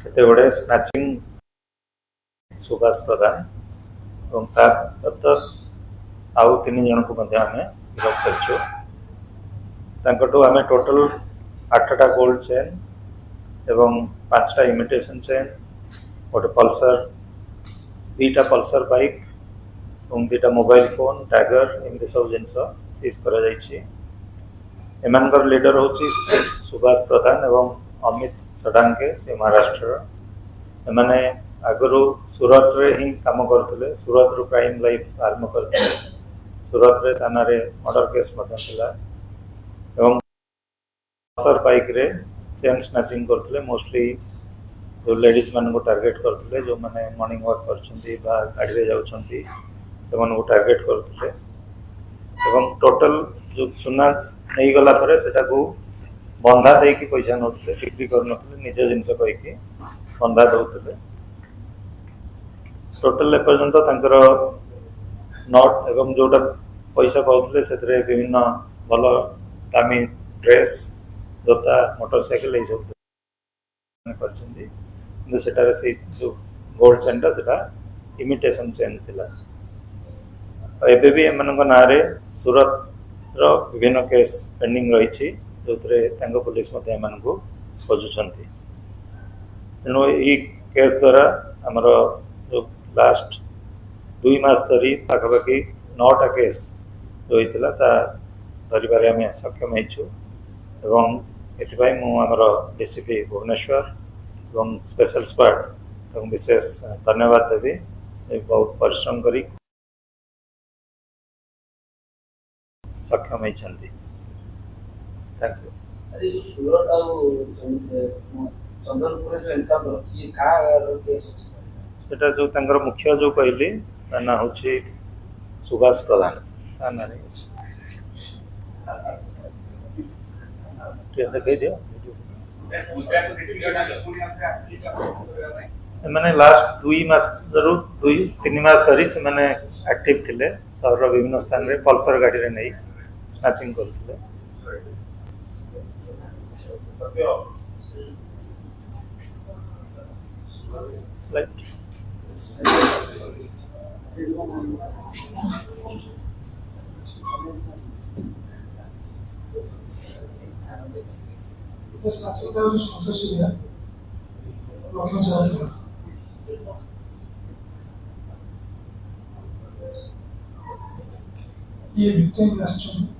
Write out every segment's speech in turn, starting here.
एत गुड़े स्नाचिंग सुभाष प्रधान और आउ 3 जन को आम गिरफ्त कर आम टोटल 8टा गोल्ड चेन एवं 5टा इमिटेशन चेन गोटे पल्सर 2टा पल्सर बाइक और 2टा मोबाइल फोन टाइगर एमती सब जिन सीज कर लीडर हूँ सुभाष प्रधान एवं अमित सडांके से महाराष्ट्र एमाने आगु सूरत रे ही काम करते सूरत रू क्राइम लाइफ आरंभ करते सूरत रे थाना रे मर्डर केस एवं पल्सर बाइक रे चेन स्नाचिंग करते मोस्टली जो लेडीज मान को टार्गेट करते जो मैंने मॉर्निंग वॉक कर गाड़ी जाऊँगी से टार्गेट करते टोटल जो सुना नहीं गला से बंधा दे पैसा नौते बिक्री कर निज जिनस कहीकि बंधा दौले टोटाल एपर्यंत नट एवं जोटा पैसा पाते से विभिन्न भल दामी ड्रेस जोता मोटरसाइकिल यही सब कर जो गोल्ड चेनटा से इमिटेशन चेन थिला एबे भी एम ना सूरत विभिन्न केस पेंडिंग रही जो पुलिस खोजुंट तेणु ये केस द्वारा आमर जो लास्ट 2 मास धरी पाखापाखि 9टा केस जो होता धरवे आम सक्षम हों एमर डीसीपी भुवनेश्वर और स्पेशल स्क्वाड विशेष धन्यवाद देवी बहुत परिश्रम करी सक्षम होती थैंक यू सूरत चंदनपुर जो एनकाउंटर ये का केस सेटा जो तंगर मुख्य जो कहली ना हूँ सुभाष प्रधान ना मैंने लास्ट 2-3 मास धरी से मैंने एक्टिव थिले सहर विभिन्न स्थान रे पल्सर गाड़ी रे नहीं स्नाचिंग करते ये विक्टिम राष्ट्र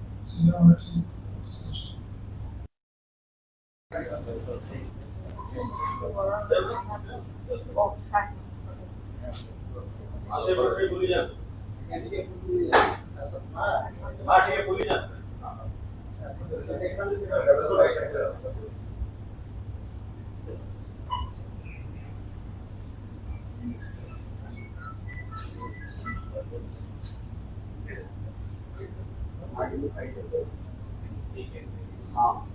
हाँ